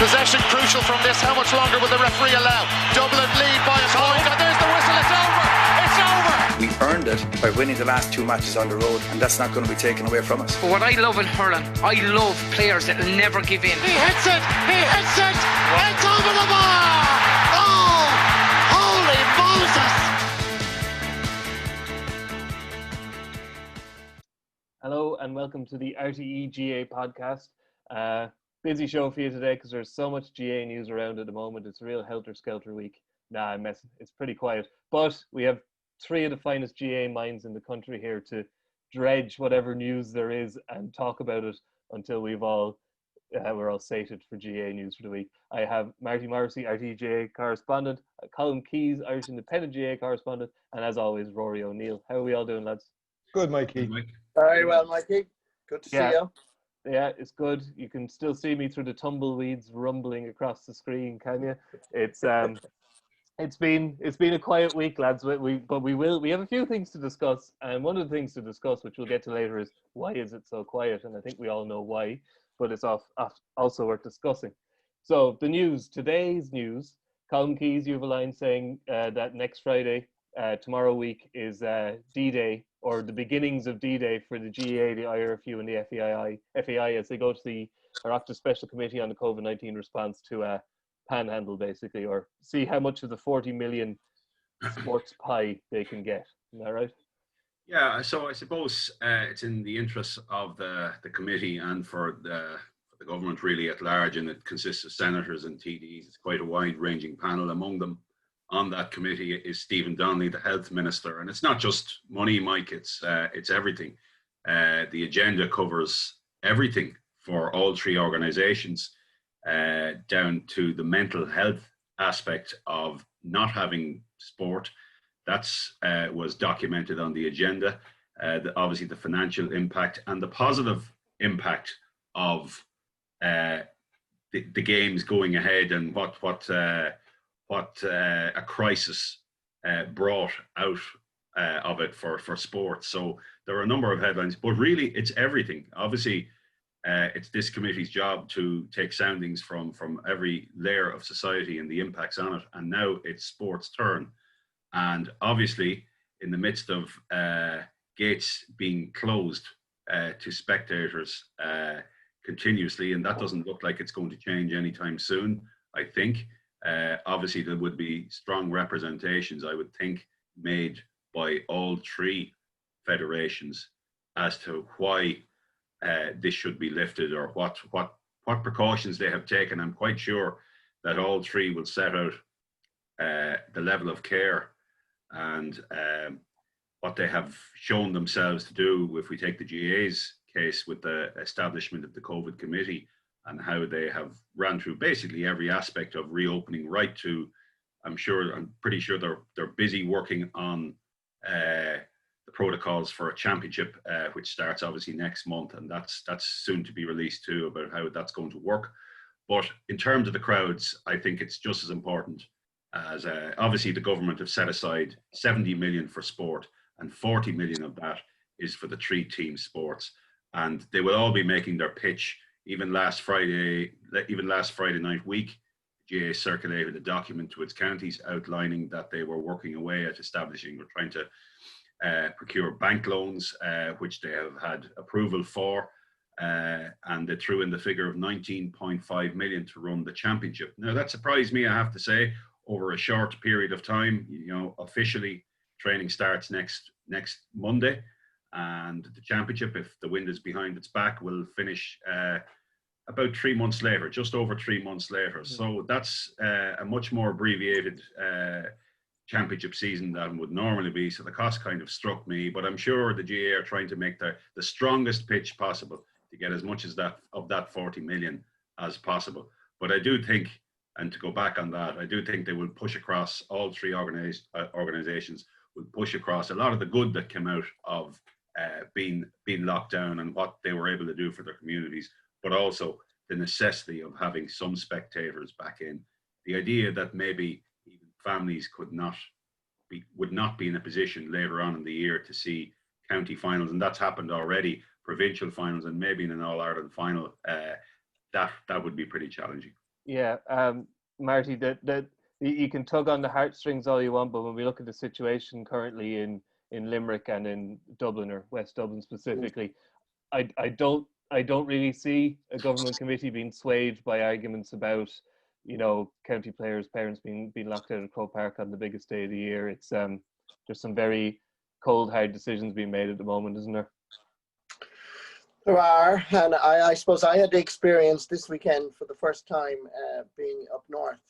Possession crucial from this. How much longer will the referee allow? Dublin lead by a point, and there's the whistle. It's over. It's over. We earned it by winning the last 2 matches on the road, and that's not going to be taken away from us. But what I love in hurling, I love players that will never give in. He hits it. It's over the bar. Oh, holy Moses. Hello and welcome to the RTÉ GAA Podcast. Busy show for you today because there's so much GAA news around at the moment. It's a real helter-skelter week. Nah, I'm messing. It's pretty quiet. But we have three of the finest GAA minds in the country here to dredge whatever news there is and talk about it until we're all sated for GAA news for the week. I have Marty Morrissey, RTÉ GAA correspondent, Colm Keys, Irish Independent GAA correspondent, and as always, Rory O'Neill. How are we all doing, lads? Good, Mikey. Very well, Mikey. Good to see you. Yeah, it's good. You can still see me through the tumbleweeds rumbling across the screen, can you? It's been a quiet week, lads. But we have a few things to discuss, and one of the things to discuss, which we'll get to later, is why is it so quiet? And I think we all know why, but it's also worth discussing. So the news, today's news. Colm Keys, you have a line saying that next Friday, tomorrow week, is D-Day, or the beginnings of D-Day for the GAA, the IRFU and the FAI as they go to the Oireachtas Special Committee on the COVID-19 response to panhandle, basically, or see how much of the 40 million sports pie they can get. Isn't that right? Yeah, so I suppose it's in the interests of the committee and for the government really at large, and it consists of senators and TDs. It's quite a wide-ranging panel. Among them on that committee is Stephen Donnelly, the health minister, and it's not just money, Mike. It's everything. The agenda covers everything for all three organisations, down to the mental health aspect of not having sport. That's was documented on the agenda. Obviously, the financial impact and the positive impact of the games going ahead, and what a crisis brought out of it for sports. So there are a number of headlines, but really it's everything. Obviously, it's this committee's job to take soundings from every layer of society and the impacts on it. And now it's sports' turn. And obviously, in the midst of gates being closed to spectators continuously, and that doesn't look like it's going to change anytime soon, I think. Obviously, there would be strong representations, I would think, made by all three federations as to why this should be lifted, or what precautions they have taken. I'm quite sure that all three will set out the level of care and what they have shown themselves to do. If we take the GAA's case with the establishment of the COVID committee, and how they have ran through basically every aspect of reopening, right to, I'm pretty sure they're busy working on the protocols for a championship, which starts obviously next month, and that's soon to be released too, about how that's going to work. But in terms of the crowds, I think it's just as important as obviously the government have set aside 70 million for sport, and 40 million of that is for the three team sports, and they will all be making their pitch. Even last Friday night week, GAA circulated a document to its counties outlining that they were working away at establishing or trying to procure bank loans, which they have had approval for, and they threw in the figure of 19.5 million to run the championship. Now that surprised me, I have to say, over a short period of time. Officially training starts next Monday. And the championship, if the wind is behind its back, will finish about 3 months later, just over 3 months later. So that's a much more abbreviated championship season than would normally be. So the cost kind of struck me, but I'm sure the GAA are trying to make the strongest pitch possible to get as much as of that 40 million as possible. But I do think, and to go back on that, I do think they will push across, all three organisations will push across a lot of the good that came out of being locked down and what they were able to do for their communities, but also the necessity of having some spectators back in. The idea that maybe even families would not be in a position later on in the year to see county finals, and that's happened already, provincial finals, and maybe in an All-Ireland final, that would be pretty challenging. Yeah, Marty, that you can tug on the heartstrings all you want, but when we look at the situation currently in Limerick and in Dublin, or West Dublin specifically, I don't really see a government committee being swayed by arguments about, county players' parents being locked out of Croke Park on the biggest day of the year. It's there's some very cold, hard decisions being made at the moment, isn't there? There are, and I suppose I had the experience this weekend for the first time being up north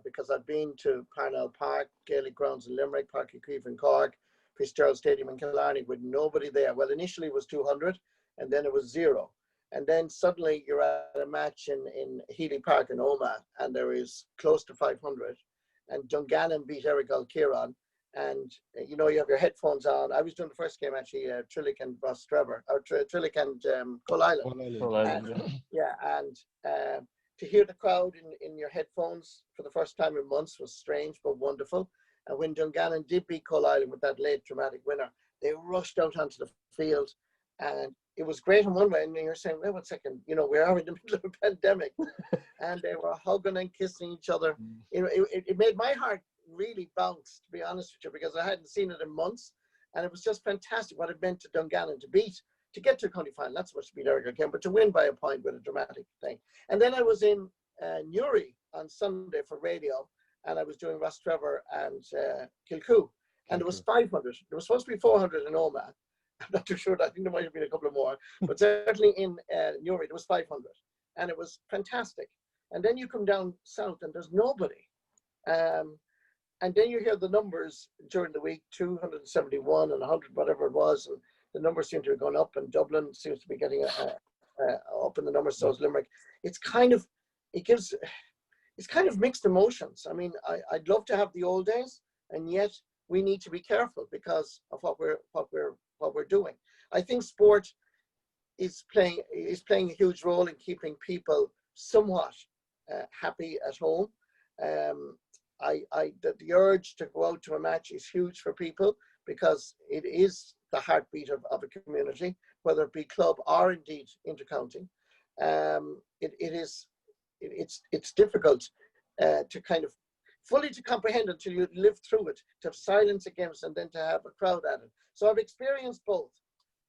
because I've been to Parnell Park, Gaelic Grounds in Limerick, Park Keefe in Cork, Fitzgerald Stadium in Killarney with nobody there. Well, initially it was 200 and then it was 0. And then suddenly you're at a match in Healy Park in Omagh and there is close to 500. And Dungannon beat Eric Alkiran. And, you have your headphones on. I was doing the first game, actually, Trillick and Rostrevor, or Trillick and Coal Island. And to hear the crowd in your headphones for the first time in months was strange but wonderful. And when Dungannon did beat Coal Island with that late dramatic winner, they rushed out onto the field. And it was great in one way. And you're saying, wait 1 second, we are in the middle of a pandemic. And they were hugging and kissing each other. It made my heart really bounce, to be honest with you, because I hadn't seen it in months. And it was just fantastic what it meant to Dungannon to get to a county final, not so much to beat Eric O'Kane, but to win by a point with a dramatic thing. And then I was in Newry on Sunday for radio, and I was doing Rostrevor and Kilcoo. And it was 500. There was supposed to be 400 in Omagh. I'm not too sure. I think there might have been a couple of more. But certainly in Newry, there was 500. And it was fantastic. And then you come down south and there's nobody. And then you hear the numbers during the week, 271 and 100, whatever it was. And the numbers seem to be going up, and Dublin seems to be getting up in the numbers, so is Limerick. It's kind of mixed emotions. I mean, I'd love to have the old days, and yet we need to be careful because of what we're doing. I think sport is playing a huge role in keeping people somewhat happy at home. The urge to go out to a match is huge for people because it is the heartbeat of a community, whether it be club or indeed intercounty. It's difficult to kind of fully to comprehend until you live through it, to have silence against and then to have a crowd at it. So I've experienced both.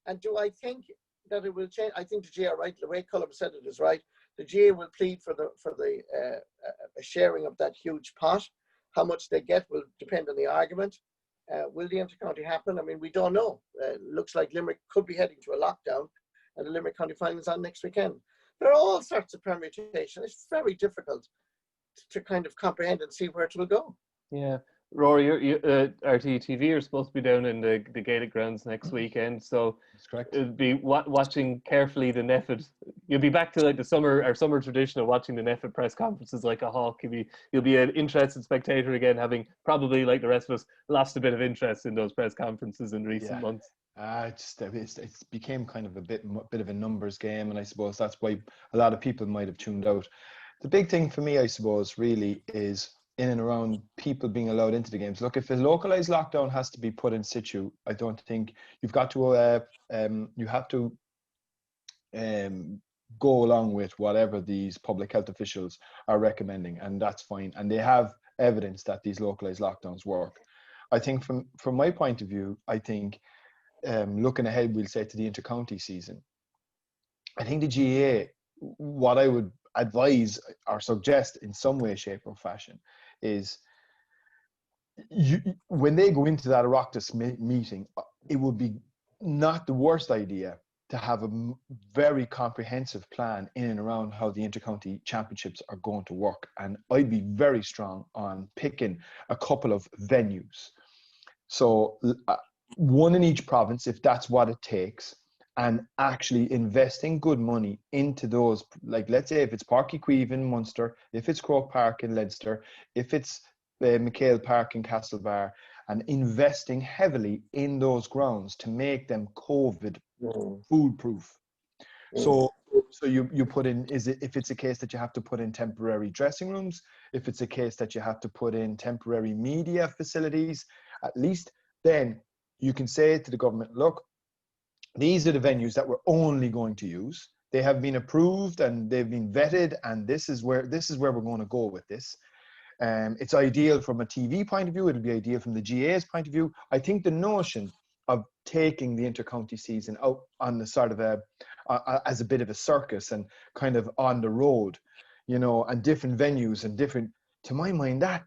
And do I think that it will change? I think the GA, right, the way Colm said it is right. The GA will plead for the sharing of that huge pot. How much they get will depend on the argument. Will the intercounty happen? I mean, we don't know. Looks like Limerick could be heading to a lockdown, and the Limerick County Final is on next weekend. There are all sorts of permutations. It's very difficult to kind of comprehend and see where it will go. Yeah. Rory, RTÉ TV are supposed to be down in the Gaelic grounds next weekend, so that's correct. It'll be watching carefully the Neffet. You'll be back to like our summer tradition of watching the Neffet press conferences like a hawk. You'll be an interested spectator again, having probably, like the rest of us, lost a bit of interest in those press conferences in recent months. It became kind of a bit of a numbers game, and I suppose that's why a lot of people might have tuned out. The big thing for me, I suppose, really is in and around people being allowed into the games. Look, if a localized lockdown has to be put in situ, I don't think you've got to you have to go along with whatever these public health officials are recommending, and that's fine. And they have evidence that these localized lockdowns work. I think from my point of view, I think looking ahead, we'll say to the intercounty season, I think the GAA, what I would advise or suggest in some way, shape or fashion is when they go into that Oireachtas meeting, it would be not the worst idea to have a very comprehensive plan in and around how the intercounty championships are going to work. And I'd be very strong on picking a couple of venues. So one in each province, if that's what it takes, and actually investing good money into those, like let's say if it's Páirc Uí Chaoimh in Munster, if it's Croke Park in Leinster, if it's McHale Park in Castlebar, and investing heavily in those grounds to make them COVID foolproof. So you put in, if it's a case that you have to put in temporary dressing rooms, if it's a case that you have to put in temporary media facilities, at least then you can say to the government, look, these are the venues that we're only going to use. They have been approved and they've been vetted, and this is where we're going to go with this. It's ideal from a TV point of view. It'll be ideal from the GA's point of view. I think the notion of taking the inter-county season out on the sort of as a bit of a circus and kind of on the road, you know, and different venues and different, to my mind, that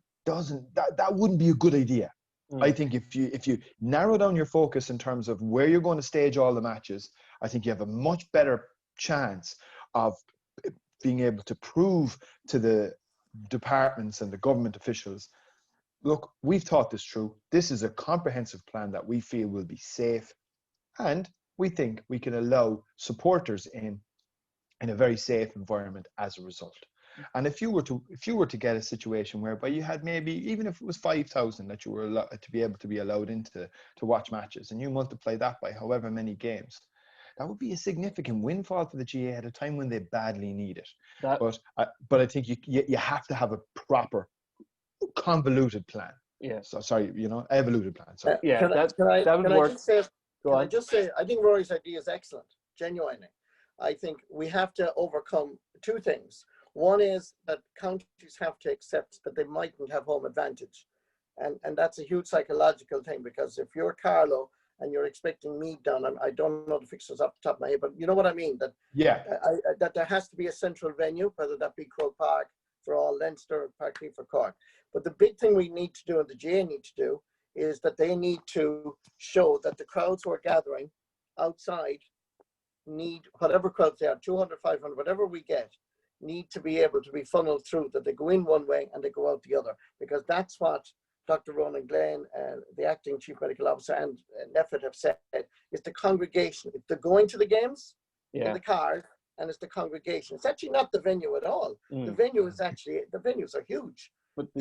wouldn't be a good idea. I think if you narrow down your focus in terms of where you're going to stage all the matches, I think you have a much better chance of being able to prove to the departments and the government officials, look, we've thought this through. This is a comprehensive plan that we feel will be safe, and we think we can allow supporters in a very safe environment as a result. And if you were to get a situation whereby you had maybe, even if it was 5,000 that you were allowed to be able to be allowed into to watch matches, and you multiply that by however many games, that would be a significant windfall for the GA at a time when they badly need it. But I think you have to have a proper convoluted plan. Yeah. So sorry, evoluted plan. Sorry. Yeah, Can I just say, I think Rory's idea is excellent, genuinely. I think we have to overcome two things. One is that counties have to accept that they mightn't have home advantage. And that's a huge psychological thing, because if you're Carlo and you're expecting Meath down, I don't know the fixtures off the top of my head, but you know what I mean? That that there has to be a central venue, whether that be Croke Park for all Leinster, Parkleaf for Cork. But the big thing we need to do, and the GA need to do, is that they need to show that the crowds who are gathering outside need, whatever crowds they are, 200, 500, whatever we get, need to be able to be funneled through, that they go in one way and they go out the other, because that's what Dr. Ronan Glenn, the acting chief medical officer, and Neffet have said, is the congregation. If they're going to the games in the car, and it's the congregation, it's actually not the venue at all. The venue is actually, the venues are huge.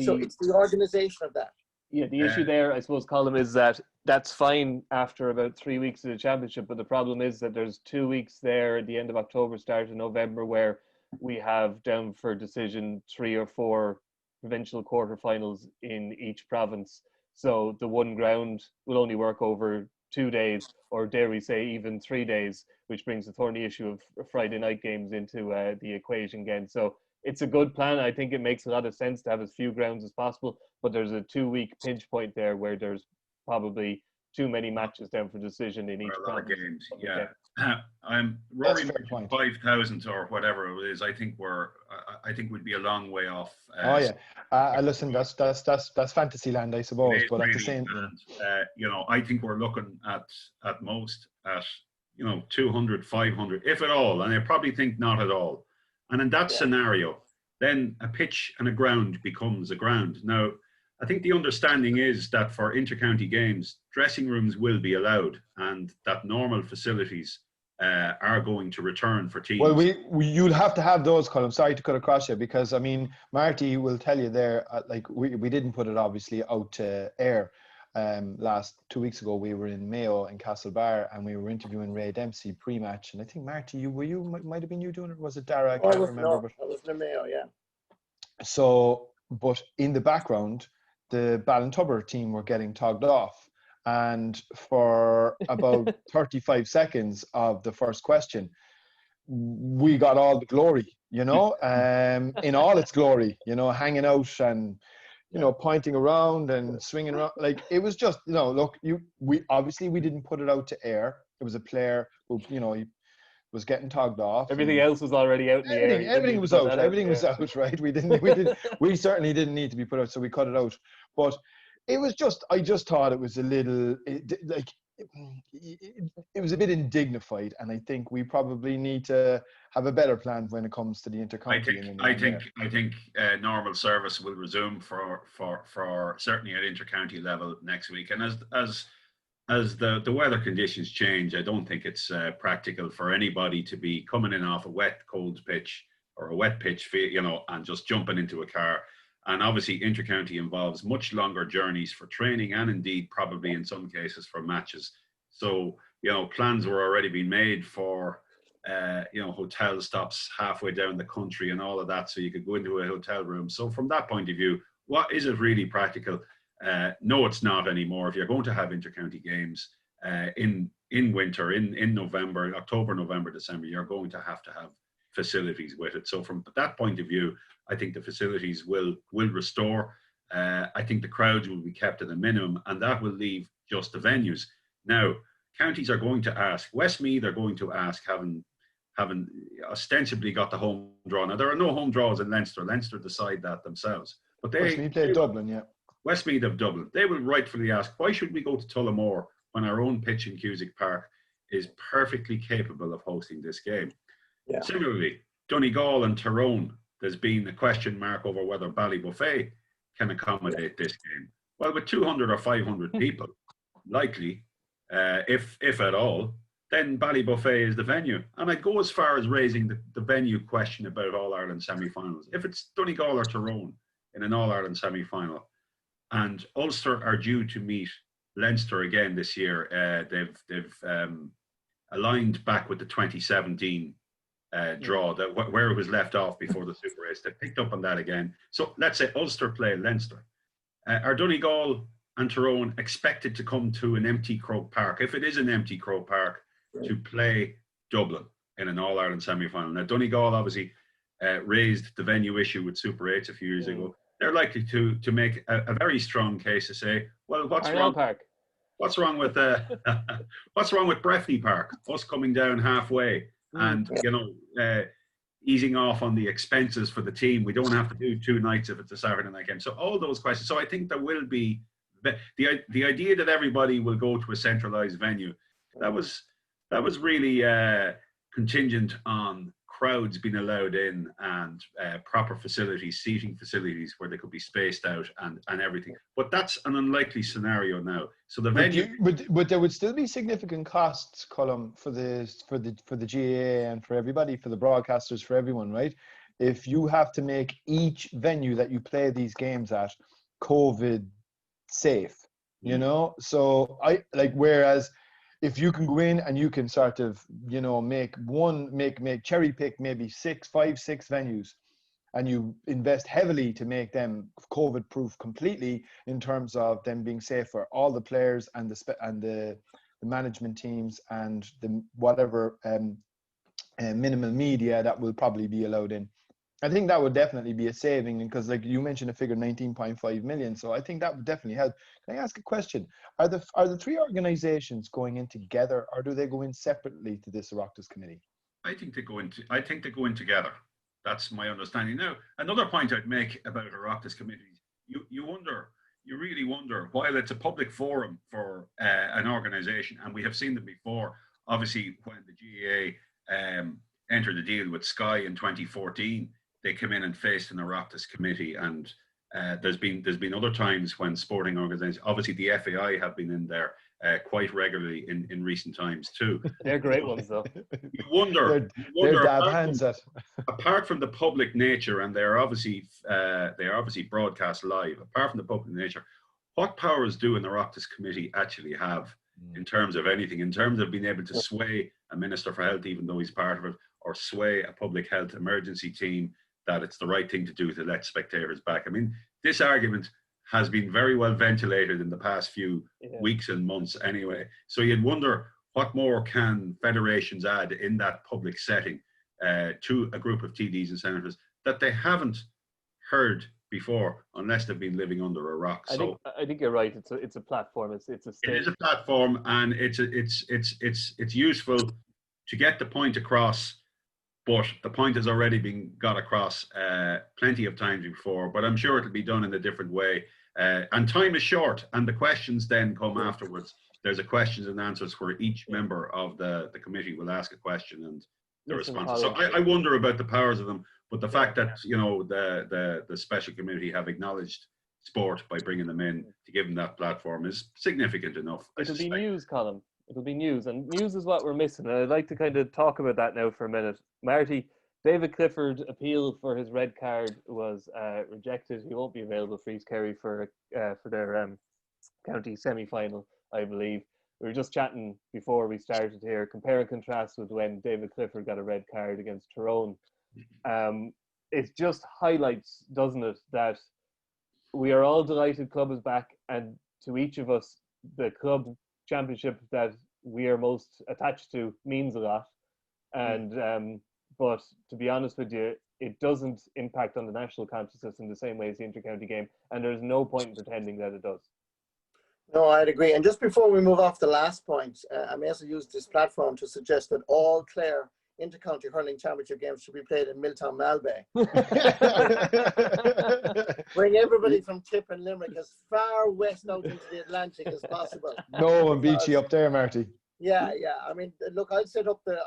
So it's the organization of that. Yeah, the issue there, I suppose, Colm, is that that's fine after about 3 weeks of the championship, but the problem is that there's 2 weeks there at the end of October, start of November, where we have down for decision 3 or 4 provincial quarterfinals in each province. So the one ground will only work over 2 days, or dare we say even 3 days, which brings the thorny issue of Friday night games into the equation again. So it's a good plan. I think it makes a lot of sense to have as few grounds as possible, but there's a 2-week pinch point there where there's probably too many matches down for decision in each province. Games, yeah. Rory mentioned 5,000 or whatever it is. I think we'd be a long way off. Listen, that's fantasy land, I suppose. But at the same time, I think we're looking at most at 200, 500, if at all, and I probably think not at all. And in that scenario, then a pitch and a ground becomes a ground. Now, I think the understanding is that for intercounty games, dressing rooms will be allowed, and that normal facilities are going to return for teams. Well, you'll have to have those, Colm. Sorry to cut across you, because I mean, Marty will tell you there. We didn't put it obviously out to air. Last 2 weeks ago, we were in Mayo in Castlebar, and we were interviewing Ray Dempsey pre-match. And I think Marty, might have been you doing it. Was it Dara? I can't remember. No, I was in Mayo, yeah. So, but in the background, the Ballintubber team were getting togged off, and for about 35 seconds of the first question, we got all the glory, in all its glory, hanging out and pointing around and swinging around. Like, it was just, look, we didn't put it out to air. It was a player who, he was getting togged off. Everything else was already out in the air. Everything was out. Everything was out, right? We certainly didn't need to be put out, so we cut it out. But it was just, I just thought it was a little, it was a bit indignified, and I think we probably need to have a better plan when it comes to the intercounty. I think normal service will resume for certainly at intercounty level next week, and as the weather conditions change, I don't think it's practical for anybody to be coming in off a wet, cold pitch or a wet pitch, and just jumping into a car. And obviously, intercounty involves much longer journeys for training, and indeed probably in some cases for matches. So, plans were already being made for, hotel stops halfway down the country and all of that, so you could go into a hotel room. So from that point of view, what is it really practical? No, it's not anymore. If you're going to have intercounty games in in winter, in November, October, November, December, you're going to have facilities with it. So from that point of view, I think the facilities will restore. I think the crowds will be kept at a minimum, and that will leave just the venues. Now, counties are going to ask, Westmeath are going to ask, having ostensibly got the home draw. Now, there are no home draws in Leinster. Leinster decide that themselves. But Westmeath played Dublin, yeah. Westmeath of Dublin. They will rightfully ask, why should we go to Tullamore when our own pitch in Cusack Park is perfectly capable of hosting this game? Yeah. Similarly, Donegal and Tyrone, there's been a question mark over whether Ballybuffet can accommodate this game. Well, with 200 or 500 people, likely, if at all, then Ballybuffet is the venue. And I'd go as far as raising the venue question about All-Ireland semi-finals. If it's Donegal or Tyrone in an All-Ireland semi-final, and Ulster are due to meet Leinster again this year, they've aligned back with the 2017 draw, where it was left off before the Super Race. They picked up on that again. So let's say Ulster play Leinster. Are Donegal and Tyrone expected to come to an empty Croke Park, if it is an empty Croke Park, to play Dublin in an All-Ireland semi-final? Now, Donegal obviously raised the venue issue with Super 8s a few years ago. They're likely to make a very strong case to say, well, what's wrong with what's wrong with Breffni Park? Us coming down halfway and easing off on the expenses for the team. We don't have to do 2 nights if it's a Saturday night game. So all those questions. So I think there will be the idea that everybody will go to a centralised venue. That was really contingent on crowds being allowed in and proper facilities, seating facilities where they could be spaced out and everything. But that's an unlikely scenario now. So the venue, but there would still be significant costs, Colm, for the GAA and for everybody, for the broadcasters, for everyone, right? If you have to make each venue that you play these games at COVID safe, you know. So whereas if you can go in and you can sort of, make cherry pick maybe 5, 6 venues, and you invest heavily to make them COVID proof completely in terms of them being safe for all the players and the management teams and the whatever minimal media that will probably be allowed in. I think that would definitely be a saving, because like you mentioned a figure 19.5 million. So I think that would definitely help. Can I ask a question? Are the 3 organizations going in together, or do they go in separately to this Oireachtas committee? I think they go in together. That's my understanding. Now, another point I'd make about Oireachtas committees, you really wonder, while it's a public forum for an organization, and we have seen them before, obviously when the GAA entered the deal with Sky in 2014, they came in and faced an Oireachtas committee, and there's been other times when sporting organisations, obviously the FAI have been in there quite regularly in recent times too. They're great ones though. You wonder dab hands at. Apart from the public nature, and they're obviously broadcast live, apart from the public nature, what powers do an Oireachtas committee actually have in terms of anything, in terms of being able to sway a Minister for Health, even though he's part of it, or sway a public health emergency team that it's the right thing to do to let spectators back? I mean, this argument has been very well ventilated in the past few weeks and months anyway. So you'd wonder, what more can federations add in that public setting to a group of TDs and senators that they haven't heard before, unless they've been living under a rock. I think you're right. It's a platform. It is a platform, and it's useful to get the point across. But the point has already been got across plenty of times before. But I'm sure it'll be done in a different way. And time is short, and the questions then come afterwards. There's a questions and answers where each member of the committee will ask a question and the responses. So I wonder about the powers of them. But the fact that the special committee have acknowledged sport by bringing them in to give them that platform is significant enough. It'll be news, Colm. It'll be news, and news is what we're missing. And I'd like to kind of talk about that now for a minute. Marty, David Clifford appeal for his red card was rejected. He won't be available for East Kerry for their county semi-final, I believe. We were just chatting before we started here, compare and contrast with when David Clifford got a red card against Tyrone. It just highlights, doesn't it, that we are all delighted club is back, and to each of us, the club championship that we are most attached to means a lot. And but to be honest with you, it doesn't impact on the national consciousness in the same way as the inter-county game, and there's no point in pretending that it does. No, I'd agree. And just before we move off the last point, I may also use this platform to suggest that all Clare inter-county hurling championship games should be played in Milltown Malbay. Bring everybody from Tip and Limerick as far west out into the Atlantic as possible. No one beats you up there, Marty. Yeah. I mean, look, I'll set up the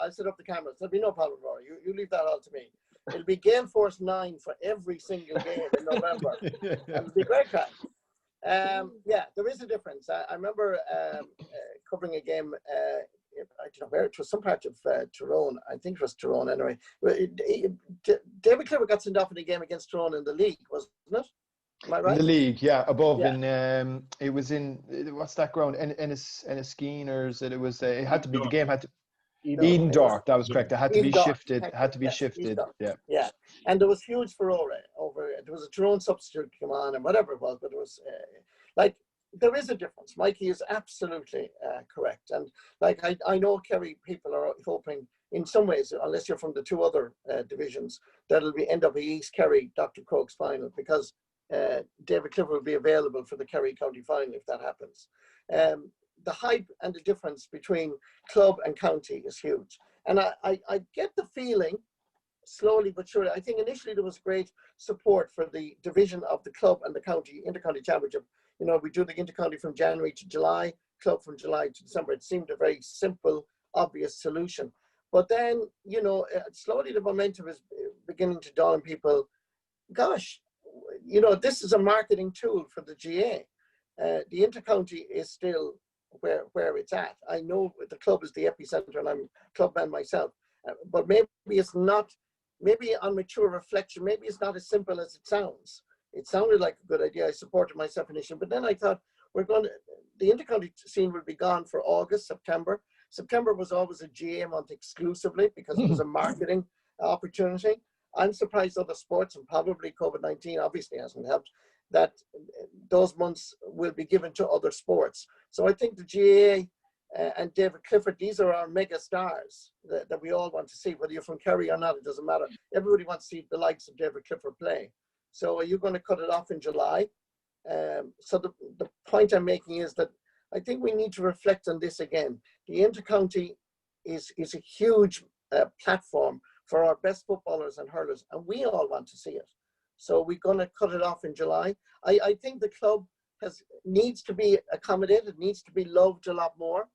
cameras. There'll be no problem, Rory. You leave that all to me. It'll be Game Force 9 for every single game in November. And it'll be great crack. Yeah, there is a difference. I remember covering a game. I don't know where it was, some part of Tyrone. I think it was Tyrone anyway. David Clifford got sent off in a game against Tyrone in the league, wasn't it? Am I right? In the league, yeah, above. Yeah. In it was in what's that ground? Enniskeenners. It was. It had to be the game had to. Eden Dark, that was correct. It had to be shifted. Had to be shifted. Yeah, and there was huge furore over it. There was a Tyrone substitute come on and whatever it was, but it was like there is a difference. Mikey is absolutely correct, and like I know Kerry people are hoping in some ways, unless you're from the two other divisions, that it'll end up a East Kerry Dr. Croke's final because David Clifford will be available for the Kerry County final if that happens. The hype and the difference between club and county is huge. And I get the feeling, slowly but surely, I think initially there was great support for the division of the club and the county, inter-county championship. You know, we do the inter-county from January to July, club from July to December. It seemed a very simple, obvious solution. But then, you know, slowly the momentum is beginning to dawn on people. Gosh, you know, this is a marketing tool for the GA. The inter-county is still where it's at. I know the club is the epicenter and I'm a clubman myself, but maybe it's not, maybe on mature reflection, maybe it's not as simple as it sounds. It sounded like a good idea. I supported myself initially, but then I thought the intercounty scene will be gone for August, September. September was always a GA month exclusively because it was a marketing opportunity. I'm surprised other sports, and probably COVID-19 obviously hasn't helped, that those months will be given to other sports. So I think the GAA and David Clifford, these are our mega stars that we all want to see. Whether you're from Kerry or not, it doesn't matter. Everybody wants to see the likes of David Clifford play. So are you going to cut it off in July? So the point I'm making is that I think we need to reflect on this again. The intercounty is a huge platform for our best footballers and hurlers, and we all want to see it. So we're going to cut it off in July. I think the club needs to be accommodated, needs to be loved a lot more.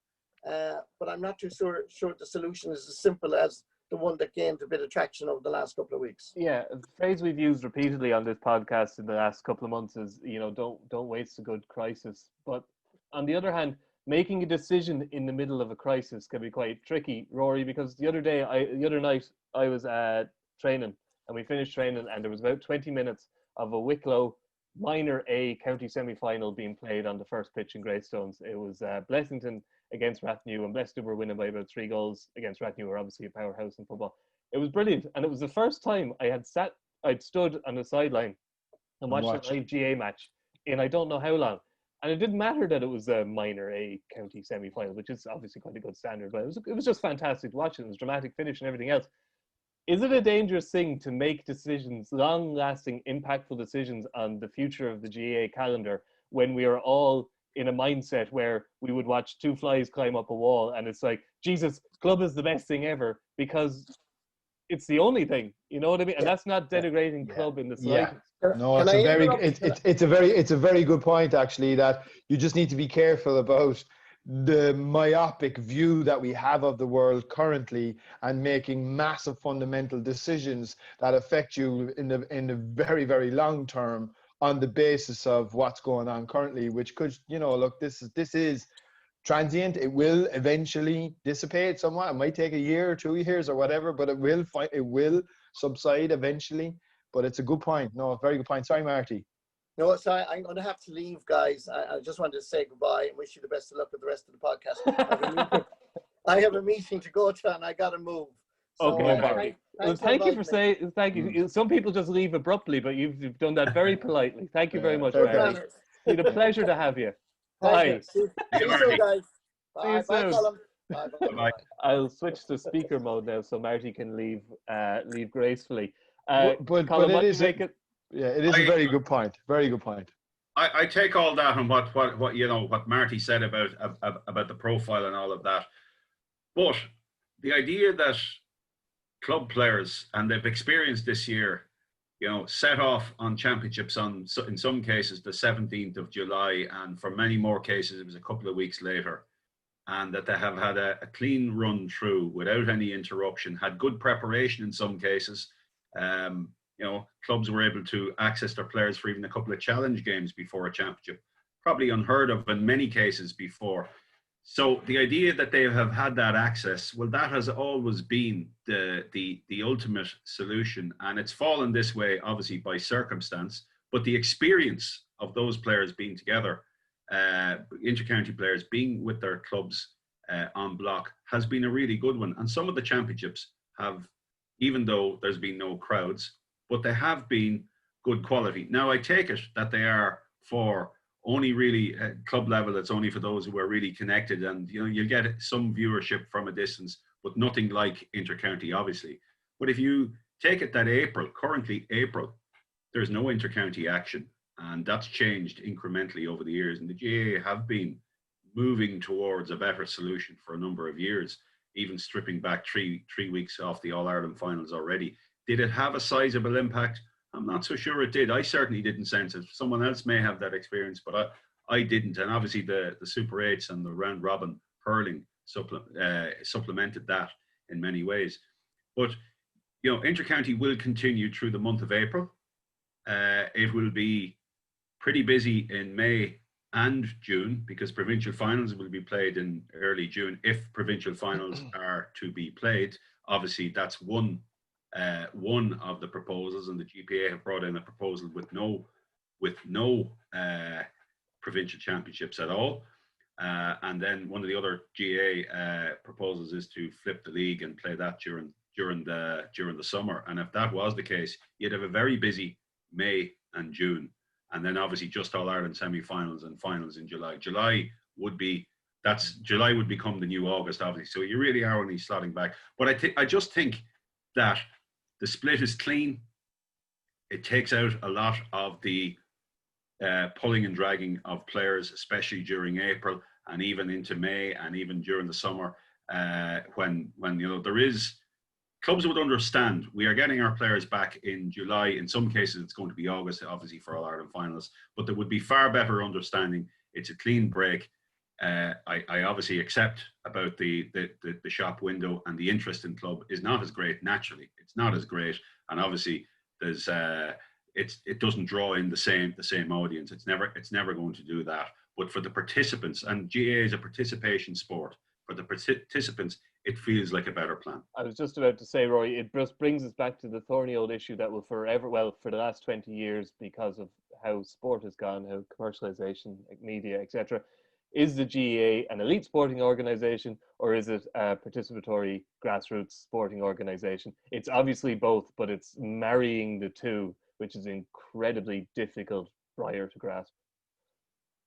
But I'm not too sure the solution is as simple as the one that gained a bit of traction over the last couple of weeks. Yeah, the phrase we've used repeatedly on this podcast in the last couple of months is, you know, don't waste a good crisis. But on the other hand, making a decision in the middle of a crisis can be quite tricky, Rory, because the other night I was training, and we finished training, and there was about 20 minutes of a Wicklow minor A county semi-final being played on the first pitch in Greystones. It was Blessington against Rathnew, and Blessington were winning by about 3 goals against Rathnew, who are obviously a powerhouse in football. It was brilliant, and it was the first time I'd stood on the sideline and watched a live GA match in I don't know how long. And it didn't matter that it was a minor A county semi-final, which is obviously quite a good standard, but it was just fantastic to watch it. It was dramatic finish and everything else. Is it a dangerous thing to make decisions, long-lasting, impactful decisions on the future of the GAA calendar when we are all in a mindset where we would watch 2 flies climb up a wall and it's like, Jesus, club is the best thing ever because it's the only thing, you know what I mean? And that's not denigrating club in the slightest. No, it's a very good point actually, that you just need to be careful about the myopic view that we have of the world currently and making massive fundamental decisions that affect you in the very, very long term on the basis of what's going on currently, which could, you know, look, this is transient. It will eventually dissipate somewhat. It might take a year or 2 years or whatever, but it will subside eventually. But it's a good point. No, a very good point. Sorry, Marty. No, so I'm going to have to leave, guys. I just wanted to say goodbye and wish you the best of luck with the rest of the podcast. I have a meeting to go to and I got to move. So, okay, Marty. Thank you. Some people just leave abruptly, but you've done that very politely. Thank you very much, Marty. It's been a pleasure to have you. Bye. See you soon, guys. Bye. See you soon. Bye, Colm. Bye-bye. I'll switch to speaker mode now so Marty can leave gracefully. But Colm, it is make it? Yeah, it is a very good point. Very good point. I take all that and what you know what Marty said about the profile and all of that, but the idea that club players, and they've experienced this year, you know, set off on championships in some cases the 17th of July, and for many more cases it was a couple of weeks later, and that they have had a clean run through without any interruption, had good preparation in some cases. You know, clubs were able to access their players for even a couple of challenge games before a championship, probably unheard of in many cases before. So the idea that they have had that access, well, that has always been the ultimate solution, and it's fallen this way obviously by circumstance. But the experience of those players being together, inter-county players being with their clubs on block, has been a really good one. And some of the championships have, even though there's been no crowds, but they have been good quality. Now, I take it that they are for only really club level. It's only for those who are really connected, and you know, you'll get some viewership from a distance, but nothing like inter-county, obviously. But if you take it that currently April, there's no inter-county action, and that's changed incrementally over the years. And the GAA have been moving towards a better solution for a number of years, even stripping back three weeks off the All-Ireland finals already. Did it have a sizable impact? I'm not so sure it did. I certainly didn't sense it. Someone else may have that experience, but I didn't. And obviously the Super 8s and the round robin hurling supplemented that in many ways. But, you know, inter-county will continue through the month of April. It will be pretty busy in May and June, because provincial finals will be played in early June if provincial finals are to be played. Obviously, that's one of the proposals, and the GPA have brought in a proposal with no provincial championships at all. And then one of the other GA proposals is to flip the league and play that during the summer. And if that was the case, you'd have a very busy May and June, and then obviously just All-Ireland semi-finals and finals in July. July would become the new August, obviously. So you really are only slotting back. But I just think that the split is clean. It takes out a lot of the pulling and dragging of players, especially during April and even into May and even during the summer, when you know there is. Clubs would understand we are getting our players back in July. In some cases, it's going to be August, obviously, for All-Ireland finals. But there would be far better understanding. It's a clean break. I obviously accept about the shop window, and the interest in club is not as great. Naturally, it's not as great, and obviously there's it doesn't draw in the same audience. It's never going to do that. But for the participants, and GAA is a participation sport, for the participants, it feels like a better plan. I was just about to say, Rory, it just brings us back to the thorny old issue that will for the last 20 years, because of how sport has gone, how commercialization, media, etc. Is the GAA an elite sporting organisation, or is it a participatory grassroots sporting organisation? It's obviously both, but it's marrying the two, which is incredibly difficult prior to grasp.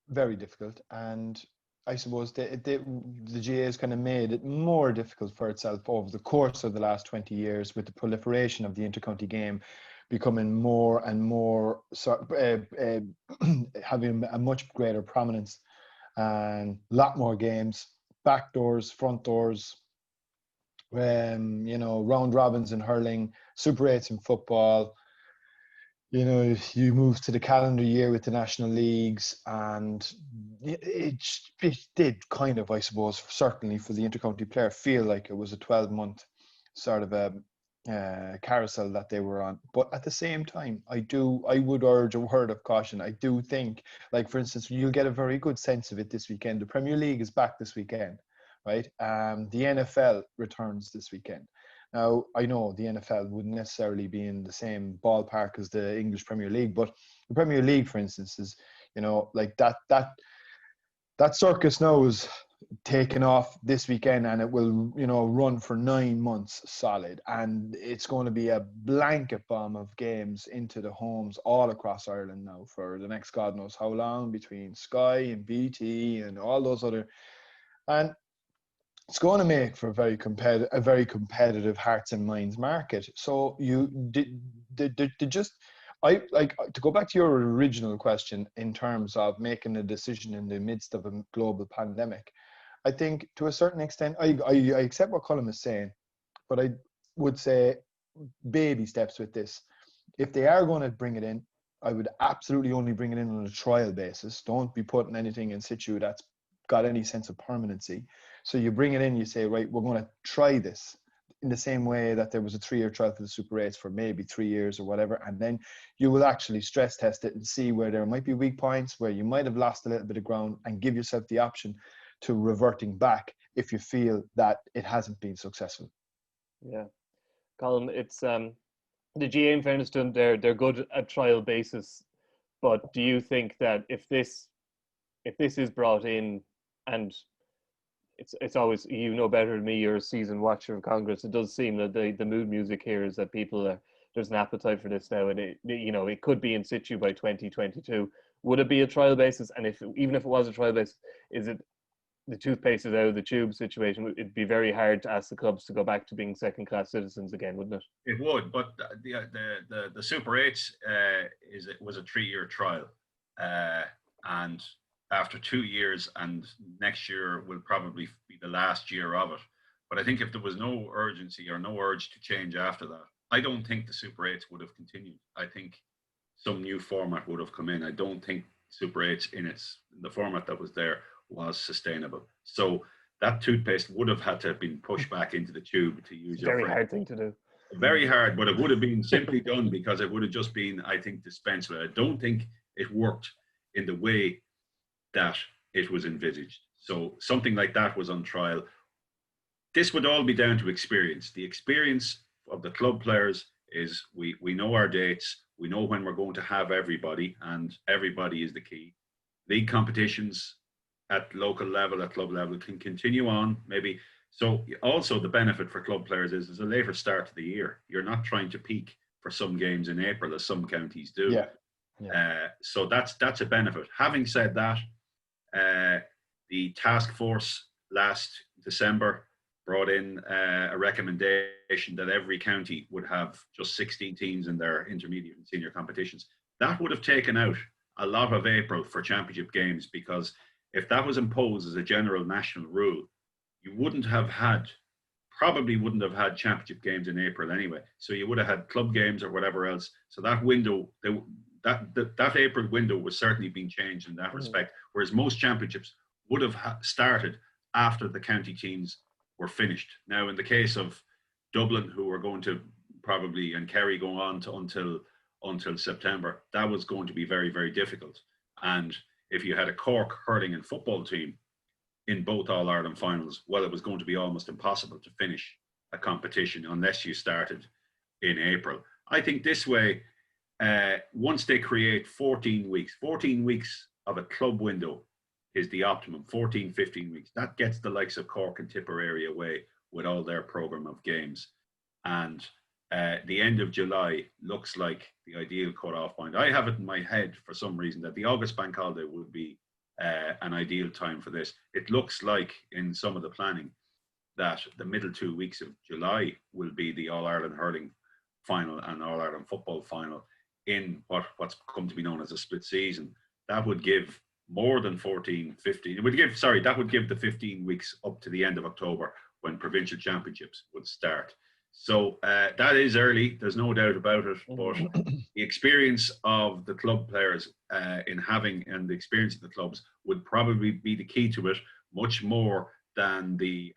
Very difficult, and I suppose the GAA has kind of made it more difficult for itself over the course of the last 20 years, with the proliferation of the intercounty game becoming more and more, having a much greater prominence, and a lot more games, back doors, front doors, you know, round robins in hurling, Super 8s in football. You know, you move to the calendar year with the national leagues, and it did kind of, I suppose, certainly for the intercounty player, feel like it was a 12-month sort of a carousel that they were on. But at the same time, I would urge a word of caution. I do think, like, for instance, you'll get a very good sense of it this weekend. The Premier League is back this weekend, right? The NFL returns this weekend. Now, I know the NFL wouldn't necessarily be in the same ballpark as the English Premier League, but the Premier League, for instance, is, you know, like that circus now is taken off this weekend, and it will, you know, run for 9 months solid. And it's going to be a blanket bomb of games into the homes all across Ireland now for the next God knows how long, between Sky and BT and all those other. And it's going to make for a very competitive hearts and minds market. So you did just, I like to go back to your original question in terms of making a decision in the midst of a global pandemic. I think to a certain extent, I accept what Colm is saying, but I would say baby steps with this. If they are going to bring it in, I would absolutely only bring it in on a trial basis. Don't be putting anything in situ that's got any sense of permanency. So you bring it in, you say, right, we're going to try this in the same way that there was a 3-year trial for the Super 8s for maybe 3 years or whatever. And then you will actually stress test it and see where there might be weak points, where you might have lost a little bit of ground, and give yourself the option to reverting back if you feel that it hasn't been successful. Yeah. Colm, it's the GA, in fairness to them, they're good at trial basis. But do you think that if this is brought in, and it's always, you know better than me, you're a seasoned watcher of Congress, it does seem that the mood music here is that there's an appetite for this now, and it could be in situ by 2022. Would it be a trial basis? And even if it was a trial basis, is it the toothpaste is out of the tube situation? It'd be very hard to ask the clubs to go back to being second-class citizens again, wouldn't it? It would, but the Super 8s was a 3-year trial, and after 2 years, and next year will probably be the last year of it. But I think if there was no urgency or no urge to change after that, I don't think the Super 8s would have continued. I think some new format would have come in. I don't think Super 8s in the format that was there was sustainable. So that toothpaste would have had to have been pushed back into the tube, to use your phrase. Very hard thing to do. Very hard, but it would have been simply done because it would have just been, I think, dispensed with. I don't think it worked in the way that it was envisaged. So something like that was on trial. This would all be down to experience. The experience of the club players is we know our dates, we know when we're going to have everybody, and everybody is the key. League competitions at local level, at club level, can continue on, maybe. So also the benefit for club players is a later start to the year. You're not trying to peak for some games in April, as some counties do. Yeah. So that's a benefit. Having said that, the task force last December brought in a recommendation that every county would have just 16 teams in their intermediate and senior competitions. That would have taken out a lot of April for championship games, because if that was imposed as a general national rule, you probably wouldn't have had championship games in April anyway. So you would have had club games or whatever else. So that window, that April window was certainly being changed in that respect, whereas most championships would have started after the county teams were finished. Now, in the case of Dublin, who were going to probably, and Kerry going on to until September, that was going to be very, very difficult. And if you had a Cork hurling and football team in both All-Ireland finals, well, it was going to be almost impossible to finish a competition unless you started in April. I think this way, once they create 14 weeks of a club window is the optimum, 14, 15 weeks. That gets the likes of Cork and Tipperary away with all their programme of games. And the end of July looks like the ideal cut-off point. I have it in my head for some reason that the August bank holiday would be an ideal time for this. It looks like in some of the planning that the middle 2 weeks of July will be the All-Ireland hurling final and All-Ireland football final in what's come to be known as a split season. That would give more than 14, 15. That would give the 15 weeks up to the end of October when provincial championships would start. So that is early, there's no doubt about it, but the experience of the club players and the experience of the clubs would probably be the key to it, much more than the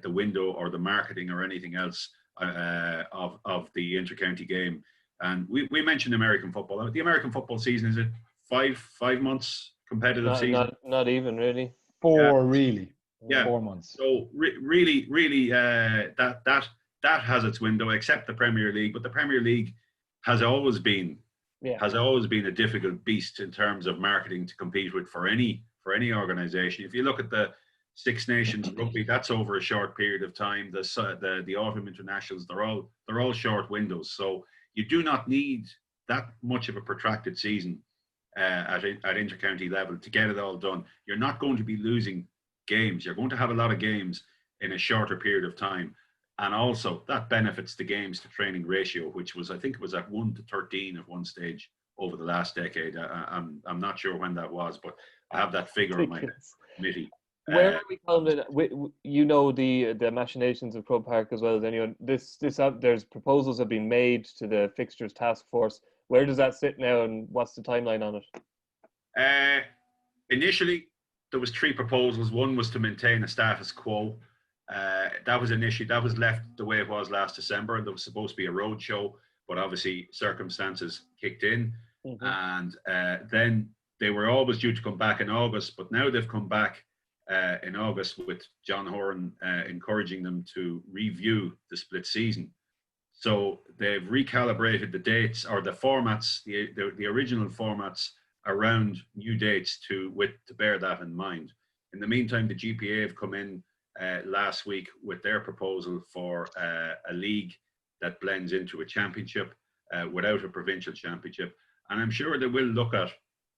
window or the marketing or anything else of the intercounty game. And we mentioned American football. The American football season, is it five months competitive season? Not even really. 4 really. Yeah. 4 months. So really, that has its window, except the Premier League. But the Premier League has always been a difficult beast in terms of marketing to compete with for any organisation. If you look at the Six Nations rugby, that's over a short period of time. The autumn internationals, they're all short windows. So you do not need that much of a protracted season at intercounty level to get it all done. You're not going to be losing games. You're going to have a lot of games. in a shorter period of time. And also that benefits the games to training ratio, which was, I think it was at 1-13 at one stage over the last decade. I'm not sure when that was, but I have that figure in my committee. Where are we calling it? You know the machinations of Croke Park as well as anyone. There's proposals have been made to the Fixtures task force. Where does that sit now, and what's the timeline on it? Initially, there was 3 proposals. One was to maintain a status quo. That was an issue. That was left the way it was last December. There was supposed to be a road show, but obviously circumstances kicked in, and then they were always due to come back in August. But now they've come back in August with John Horan encouraging them to review the split season. So they've recalibrated the dates or the formats, the original formats around new dates to bear that in mind. In the meantime, the GPA have come in last week with their proposal for a league that blends into a championship without a provincial championship. And I'm sure they will look at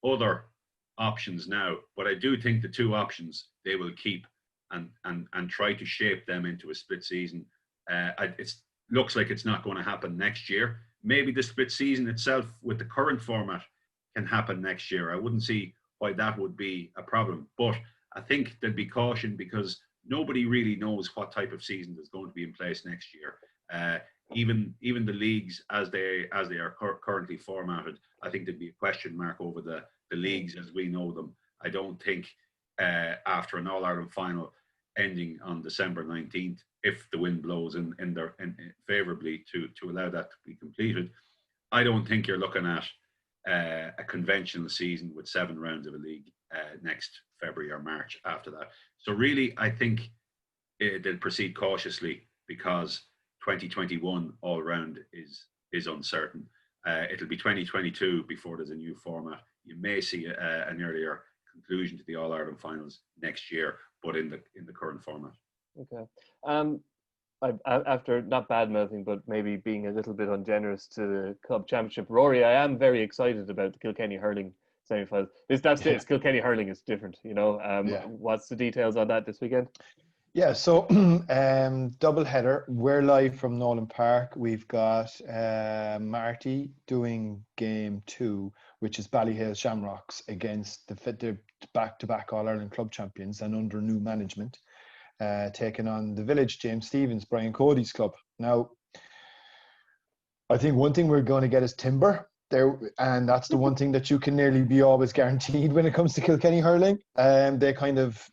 other options now, but I do think the 2 options they will keep and try to shape them into a split season. It looks like it's not going to happen next year. Maybe the split season itself with the current format can happen next year. I wouldn't see why that would be a problem, but I think there'd be caution because nobody really knows what type of season is going to be in place next year. Even the leagues as they are currently formatted, I think there'd be a question mark over the leagues as we know them. I don't think after an All-Ireland final ending on December 19th, if the wind blows in favourably to allow that to be completed, I don't think you're looking at a conventional season with 7 rounds of a league next February or March after that. So really, I think they'll proceed cautiously because 2021 all round is uncertain. It'll be 2022 before there's a new format. You may see an earlier conclusion to the All-Ireland finals next year, but in the current format. Okay. After not bad-mouthing, but maybe being a little bit ungenerous to the club championship, Rory, I am very excited about the Kilkenny hurling semi-finals. It's Kilkenny hurling is different, you know. What's the details on that this weekend? Yeah, so double header. We're live from Nolan Park. We've got Marty doing game 2, which is Ballyhale Shamrocks against the back-to-back All-Ireland club champions and under new management, taking on the Village, James Stevens, Brian Cody's club. Now, I think one thing we're going to get is timber there, and that's the one thing that you can nearly be always guaranteed when it comes to Kilkenny hurling. They kind of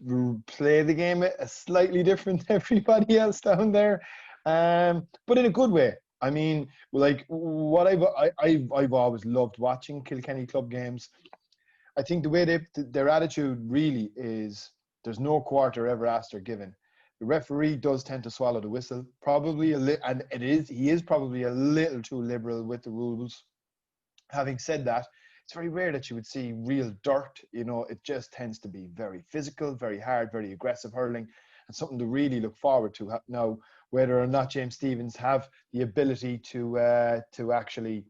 play the game a slightly different than everybody else down there, but in a good way. I mean, like what I've always loved watching Kilkenny club games. I think the way their attitude really is, there's no quarter ever asked or given. The referee does tend to swallow the whistle, probably he is probably a little too liberal with the rules. Having said that, it's very rare that you would see real dirt. You know, it just tends to be very physical, very hard, very aggressive hurling, and something to really look forward to. Now, whether or not James Stevens have the ability to actually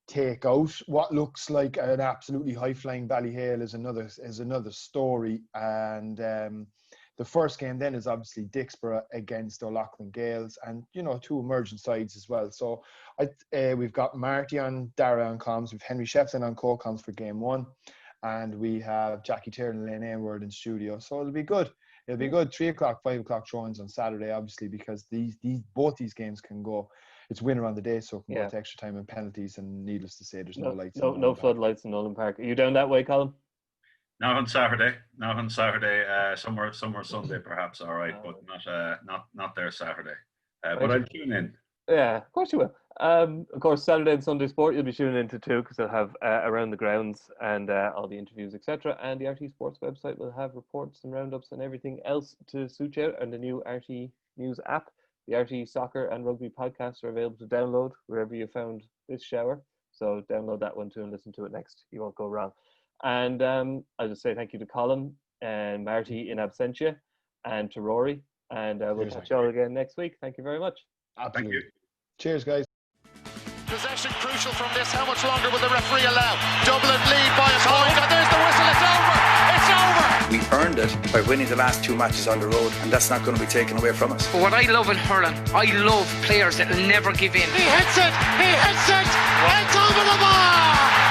take out what looks like an absolutely high-flying Ballyhale is another story. And the first game then is obviously Dixborough against O'Loughlin Gales, and you know, 2 emerging sides as well. So we've got Marty on Dara on comms, we've Henry Shefflin on co-comms for game 1, and we have Jackie Tiernan and Lane Aylward in studio. So it'll be good. It'll be good. 3 o'clock, 5 o'clock throw-ins on Saturday, obviously, because both these games can go. It's winner on the day, so it can go to extra time and penalties. And needless to say, there's no lights. No floodlights in Nolan Park. Are you down that way, Colm? Not on Saturday. Somewhere Sunday perhaps. All right, but not there Saturday. But I'll tune in. Yeah, of course you will. Of course, Saturday and Sunday Sport you'll be tuning into too, because they'll have around the grounds and all the interviews, etc. And the RT Sports website will have reports and roundups and everything else to suit you out. And the new RT News app, the RT Soccer and Rugby podcasts are available to download wherever you found this shower. So download that one too and listen to it next. You won't go wrong. And I'll just say thank you to Colm and Marty in absentia, and to Rory. And we'll catch you all again next week. Thank you very much. Absolutely. Thank you. Cheers, guys. Possession crucial from this. How much longer will the referee allow? Dublin lead by a point, and there's the whistle. It's over. It's over. We earned it by winning the last 2 matches on the road, and that's not going to be taken away from us. But what I love in hurling, I love players that will never give in. He hits it! It's over the bar!